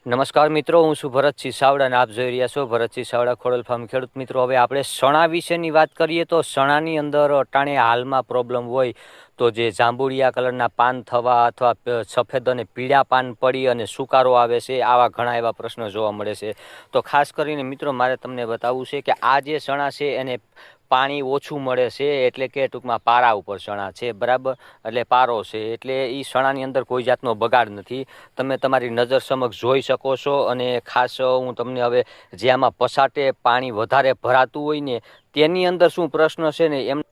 નમસ્કાર મિત્રો, હું છું ભરતસિંહ સાવડા અને આપ જોઈ રહ્યા છો ભરતસિંહ સાવડા ખોડલ ફાર્મ. ખેડૂત મિત્રો, હવે આપણે સણા વિશેની વાત કરીએ તો સણાની અંદર અટાણે હાલમાં પ્રોબ્લેમ હોય તો જે જાંબુડિયા કલરના પાન થવા અથવા સફેદ અને પીળા પાન પડી અને સુકારો આવે છે, આવા ઘણા એવા પ્રશ્નો જોવા મળે છે. તો ખાસ કરીને મિત્રો મારે તમને બતાવવું છે કે આ જે સણા છે એને પાણી ઓછું મળે છે, એટલે કે ટૂંકમાં પારા ઉપર સણા છે, બરાબર. એટલે પારો છે, એટલે એ સણાની અંદર કોઈ જાતનો બગાડ નથી. તમે તમારી નજર સમક્ષ જોઈ શકો છો. અને ખાસ હું તમને હવે જે આમાં પસાટે પાણી વધારે ભરાતું હોય ને તેની અંદર શું પ્રશ્ન છે ને એમ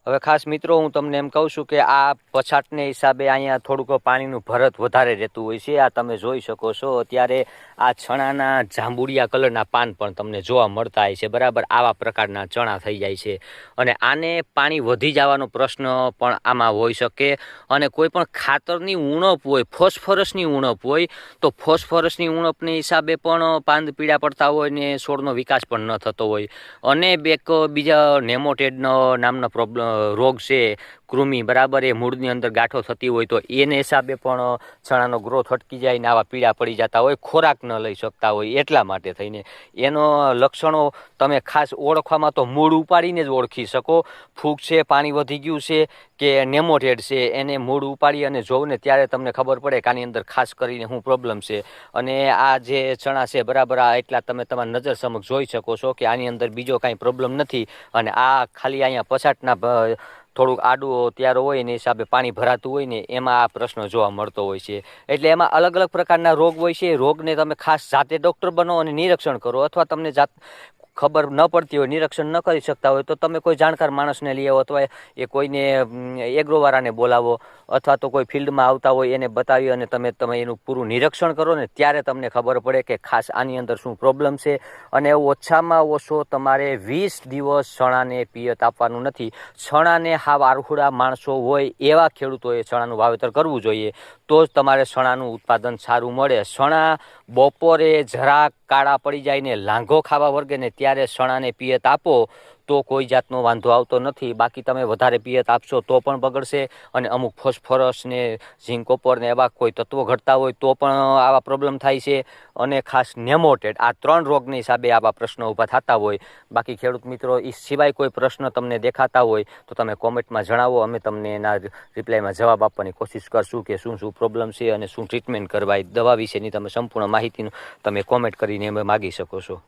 હવે ખાસ મિત્રો હું તમને એમ કહું છું કે આ પછાટને હિસાબે અહીંયા થોડુંક પાણીનું ભરત વધારે રહેતું હોય છે. આ તમે જોઈ શકો છો. અત્યારે આ ચણાના જાંબુડિયા કલરના પાન પણ તમને જોવા મળતા હોય છે, બરાબર. આવા પ્રકારના ચણા થઈ જાય છે અને આને પાણી વધી જવાનો પ્રશ્ન પણ આમાં હોઈ શકે. અને કોઈ પણ ખાતરની ઉણપ હોય, ફોસ્ફરસની ઉણપ હોય તો ફોસ્ફરસની ઉણપની હિસાબે પણ પાંદ પીળા પડતા હોય ને છોડનો વિકાસ પણ ન થતો હોય. અને બીજા નેમોટેડનો નામનો રોગ છે, કૃમિ, બરાબર, એ મૂળની અંદર ગાંઠો થતી હોય તો એને હિસાબે પણ ચણાનો ગ્રોથ અટકી જાય ને આવા પીળા પડી જતા હોય, ખોરાક ન લઈ શકતા હોય. એટલા માટે થઈને એનો લક્ષણો તમે ખાસ ઓળખવામાં તો મૂળ ઉપાડીને જ ઓળખી શકો. ફૂગ છે, પાણી વધી ગયું છે કે નેમોટેડ છે, એને મૂળ ઉપાડી અને જોવું ને ત્યારે તમને ખબર પડે કે આની અંદર ખાસ કરીને શું પ્રોબ્લેમ છે. અને આ જે ચણા છે, બરાબર, આ એટલા તમે તમારી નજર સમક્ષ જોઈ શકો છો કે આની અંદર બીજો કાંઈ પ્રોબ્લેમ નથી. અને આ ખાલી અહીંયા પછાટના થોડુંક આડું ત્યારો હોય ને હિસાબે પાણી ભરાતું હોય ને એમાં આ પ્રશ્ન જોવા મળતો હોય છે. એટલે એમાં અલગ અલગ પ્રકારના રોગ હોય છે. રોગને તમે ખાસ જાતે ડૉક્ટર બનો અને નિરીક્ષણ કરો, અથવા તમને ખબર ન પડતી હોય, નિરીક્ષણ ન કરી શકતા હોય તો તમે કોઈ જાણકાર માણસને લઈ આવો, અથવા એ કોઈને એગ્રોવાળાને બોલાવો, અથવા તો કોઈ ફિલ્ડમાં આવતા હોય એને બતાવી અને તમે એનું પૂરું નિરીક્ષણ કરો ને ત્યારે તમને ખબર પડે કે ખાસ આની અંદર શું પ્રોબ્લેમ છે. અને ઓછામાં ઓછો તમારે 20 દિવસ ચણાને પિયત આપવાનું નથી. ચણાને હાવ આરખુડા માણસો હોય એવા ખેડૂતોએ ચણાનું વાવેતર કરવું જોઈએ, તો જ તમારે ચણાનું ઉત્પાદન સારું મળે. ચણા બપોરે જરાક કાળા પડી જાય ને લાંઘો ખાવા વર્ગે ને ત્યારે ચણાને પિયત આપો તો કોઈ જાતનો વાંધો આવતો નથી. બાકી તમે વધારે પિયત આપશો તો પણ બગડશે. અને અમુક ફોસ્ફરસ ને ઝીંક, કોપર ને એવા કોઈ તત્વો ઘટતા હોય તો પણ આવા પ્રોબ્લેમ થાય છે. અને ખાસ નેમોટેડ, આ 3 રોગની હિસાબે આવા પ્રશ્નો ઊભા થતા હોય. બાકી ખેડૂત મિત્રો, એ સિવાય કોઈ પ્રશ્ન તમને દેખાતા હોય તો તમે કોમેન્ટમાં જણાવો. અમે તમને એના રિપ્લાયમાં જવાબ આપવાની કોશિશ કરશું કે શું પ્રોબ્લેમ છે અને શું ટ્રીટમેન્ટ કરવા. દવા વિશેની તમે સંપૂર્ણ માહિતીનું તમે કોમેન્ટ કરીને અમે માગી શકો છો.